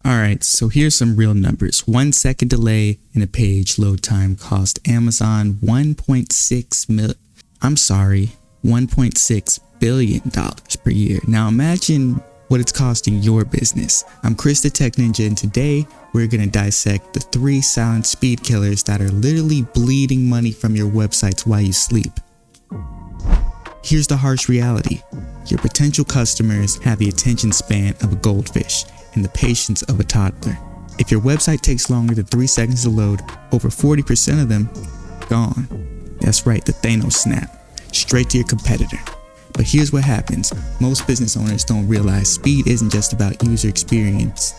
Alright, so here's some real numbers. 1 second delay in a page load time cost Amazon $1.6 billion per year. Now imagine what it's costing your business. I'm Chris the Tech Ninja, and today we're going to dissect the 3 silent speed killers that are literally bleeding money from your websites while you sleep. Here's the harsh reality. Your potential customers have the attention span of a goldfish and the patience of a toddler. If your website takes longer than 3 seconds to load, over 40% of them gone. That's right, the Thanos snap, straight to your competitor. But here's what happens. Most business owners don't realize speed isn't just about user experience.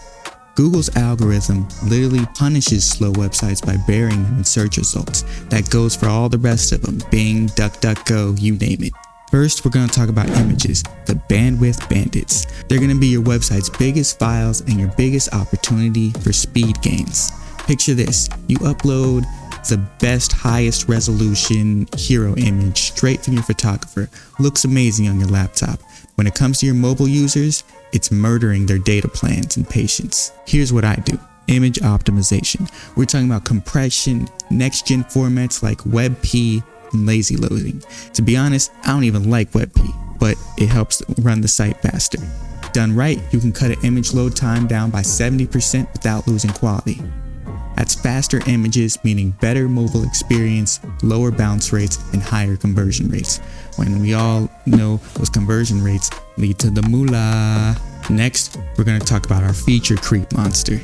Google's algorithm literally punishes slow websites by burying them in search results. That goes for all the rest of them. Bing, DuckDuckGo, you name it. First, we're going to talk about images, the bandwidth bandits. They're going to be your website's biggest files and your biggest opportunity for speed gains. Picture this, you upload the best, highest resolution hero image straight from your photographer. Looks amazing on your laptop. When it comes to your mobile users, it's murdering their data plans and patience. Here's what I do. Image optimization. We're talking about compression, next-gen formats like WebP, and lazy loading. To be honest, I don't even like WebP, but it helps run the site faster. Done right, you can cut an image load time down by 70% without losing quality. That's faster images, meaning better mobile experience, lower bounce rates, and higher conversion rates. When we all know those conversion rates lead to the moolah. Next, we're going to talk about our feature creep monster.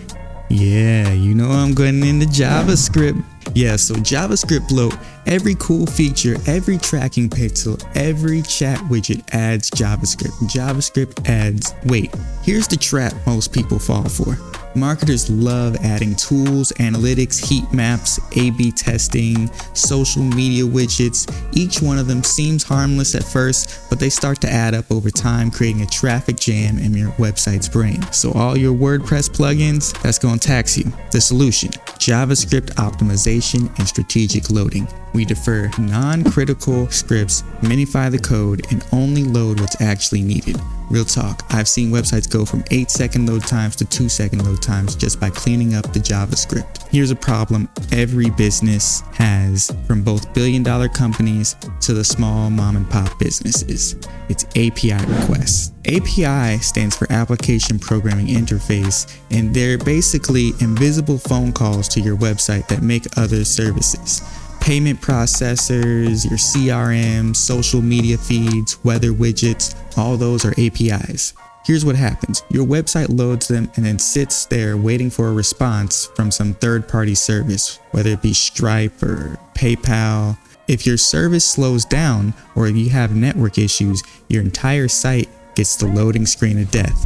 Yeah, you know I'm going into JavaScript. Yeah, so JavaScript bloat, every cool feature, every tracking pixel, every chat widget adds JavaScript. JavaScript adds, wait, here's the trap most people fall for. Marketers love adding tools, analytics, heat maps, A/B testing, social media widgets. Each one of them seems harmless at first, but they start to add up over time, creating a traffic jam in your website's brain. So all your WordPress plugins, that's going to tax you. The solution, JavaScript optimization and strategic loading. We defer non-critical scripts, minify the code, and only load what's actually needed. Real talk, I've seen websites go from 8-second load times to 2-second load times just by cleaning up the JavaScript. Here's a problem every business has, from both billion-dollar companies to the small mom-and-pop businesses. It's API requests. API stands for Application Programming Interface, and they're basically invisible phone calls to your website that make other services. Payment processors, your CRM, social media feeds, weather widgets, all those are APIs. Here's what happens. Your website loads them and then sits there waiting for a response from some third-party service, whether it be Stripe or PayPal. If your service slows down or you have network issues, your entire site gets the loading screen of death.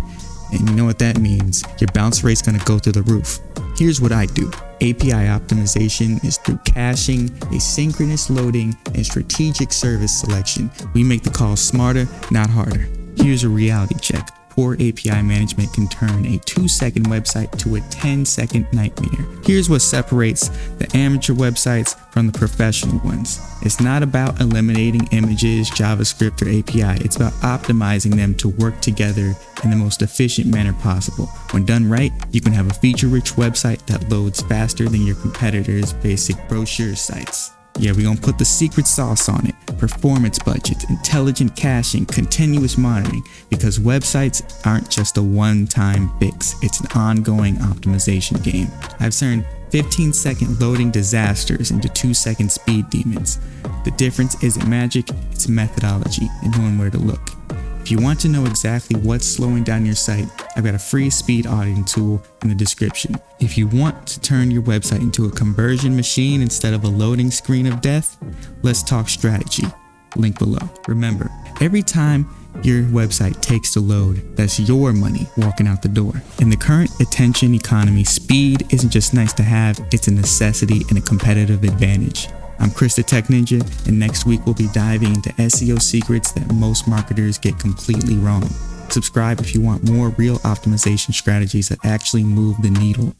And you know what that means. Your bounce rate's gonna go through the roof. Here's what I do. API optimization is through caching, asynchronous loading, and strategic service selection. We make the calls smarter, not harder. Here's a reality check. Poor API management can turn a 2-second website to a 10-second nightmare. Here's what separates the amateur websites from the professional ones. It's not about eliminating images, JavaScript, or API. It's about optimizing them to work together in the most efficient manner possible. When done right, you can have a feature-rich website that loads faster than your competitors' basic brochure sites. Yeah, we're gonna put the secret sauce on it. Performance budgets, intelligent caching, continuous monitoring, because websites aren't just a one-time fix. It's an ongoing optimization game. I've turned 15-second loading disasters into 2-second speed demons. The difference isn't magic, it's methodology and knowing where to look. If you want to know exactly what's slowing down your site, I've got a free speed auditing tool in the description. If you want to turn your website into a conversion machine instead of a loading screen of death, let's talk strategy. Link below. Remember, every time your website takes to load, that's your money walking out the door. In the current attention economy, speed isn't just nice to have, it's a necessity and a competitive advantage. I'm Chris the Tech Ninja, and next week we'll be diving into SEO secrets that most marketers get completely wrong. Subscribe if you want more real optimization strategies that actually move the needle.